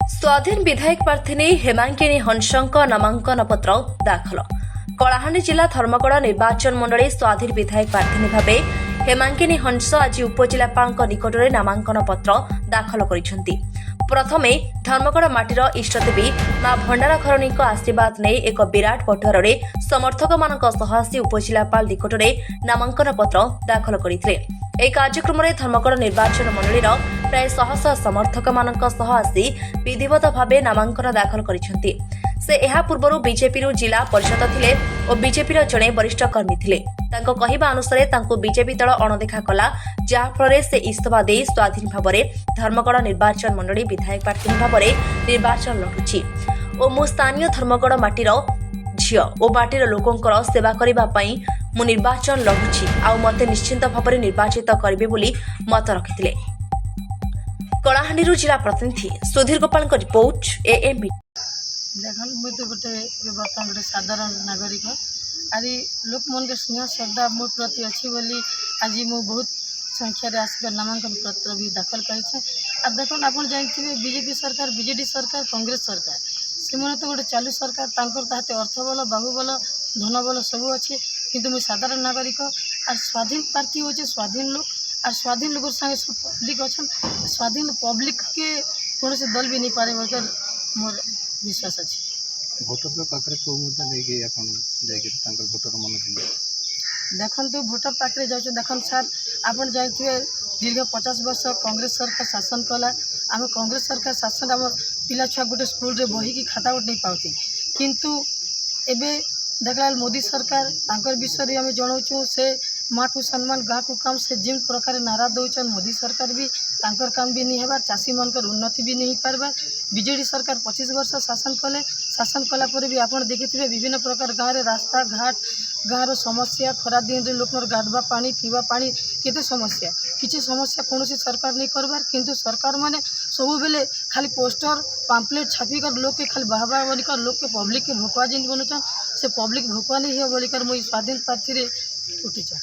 स्वाधीन विधायक प्रार्थी नहीं हेमांगिनी हंसଙ୍କ नामांकन पत्र दाखल। कलाहांडी जिला धर्मगढ़ निर्वाचन मंडली स्वाधीन विधायक प्रार्थी भाव हेमांगिनी हंस आज उपजिलापाल निकट में नामांकन पत्र दाखल करिसेंती। प्रथमे धर्मगढ़ माटीर इष्टदेवी मां भंडारा घरणी आशीर्वाद नहीं एक विराट पटुआर समर्थक मानी उपजिलापाल निकट में नामांकन पत्र दाखल करते। ଏହି କାର୍ଯ୍ୟକ୍ରମରେ ଧର୍ମଗଡ଼ ନିର୍ବାଚନ ମଣ୍ଡଳୀର ପ୍ରାୟ ଶହ ଶହ ସମର୍ଥକ ମାନଙ୍କ ସହ ଆସି ବିଧିବଦ୍ଧ ଭାବେ ନାମାଙ୍କନ ଦାଖଲ କରିଛନ୍ତି। ସେ ଏହା ପୂର୍ବରୁ ବିଜେପିରୁ ଜିଲ୍ଲା ପରିଷଦ ଥିଲେ ଓ ବିଜେପିର ଜଣେ ବରିଷ୍ଠ କର୍ମୀ ଥିଲେ। ତାଙ୍କ କହିବା ଅନୁସାରେ ତାଙ୍କୁ ବିଜେପି ଦଳ ଅଣଦେଖା କଲା, ଯାହାଫଳରେ ସେ ଇସ୍ତଫା ଦେଇ ସ୍ୱାଧୀନ ଭାବରେ ଧର୍ମଗଡ଼ ନିର୍ବାଚନ ମଣ୍ଡଳୀ ବିଧାୟକ ପ୍ରାର୍ଥୀ ଭାବରେ ନିର୍ବାଚନ ଲଢୁଛି ଓ ମୁଁ ସ୍ଥାନୀୟ ଧର୍ମଗଡ଼ ମାଟିର ଝିଅ ଓ ମାଟିର ଲୋକଙ୍କର ସେବା କରିବା ପାଇଁ ମୁଁ ନିର୍ବାଚନ ଲଢୁଛି ଆଉ ମୋତେ ନିଶ୍ଚିତ ଭାବରେ ନିର୍ବାଚିତ କରିବେ ବୋଲି ମତ ରଖିଥିଲେ। କଳାହାଣ୍ଡିରୁ ଜିଲ୍ଲା ପ୍ରତିନିଧି ସୁଧୀର ଗୋପାଳଙ୍କ ରିପୋର୍ଟ AM। देखल मुझे तो गोटे बर्तमान गोटे साधारण नागरिक आदि लोक मन के स्नेह श्रद्धा मो प्रति अच्छी बोली आज मु बहुत संख्यार आसिक नामांकन पत्र भी दाखल कर देख आप जानते बीजेपी सरकार बीजेडी सरकार कांग्रेस सरकार से मैंने तो गोटे चालू सरकार ताते अर्थ बल बाहुबल धन बल सब अच्छे किंतु मुझे साधारण नागरिक और स्वाधीन प्रार्थी हो स्वाधीन लोग और स्वाधीन लोग संगे सब पब्लिक अच्छा स्वाधीन पब्लिक के कौन से दल भी नहीं पारे बोलकर मोर विश्वास अच्छे। भोटर पाखे कौ मुद्दा लेकिन भोटर मन देखु भोटर पाखे जाऊँ देख सार आप जानते दीर्घ 50 वर्ष कांग्रेस सरकार शासन कला आम कांग्रेस सरकार शासन आम पिला छुआ गोटे स्कूल रे बही की खाता गोटे नहीं पाते किंतु एबे देखला मोदी सरकार तांकर विषय आम जनाऊँ से माँ को सम्मान गाँ को काम से जिन प्रकार नारा दौन मोदी सरकार भी तांकर काम भी नहीं है चाषी मनकर उन्नति भी नहीं पार्बार बीजेडी सरकार 25 वर्ष शासन कला पर भी आप देखिए विभिन्न प्रकार गाँव में रास्ता घाट गाँव समस्या खरा दिन लोक गाधवा पानी पीवा पानी केते समस्या किसी समस्या कौन सरकार नहीं करबार किंतु सरकार माने सब बेले खाली पोस्टर पाम्पलेट छापिकर लोग के खाली बाहबा बोलिकर लोग के पब्लिक के भोकवा जिन बनुचन से पब्लिक भोकवा नहीं है बोलिकर मुझे स्वाधीन प्रार्थी उठीच।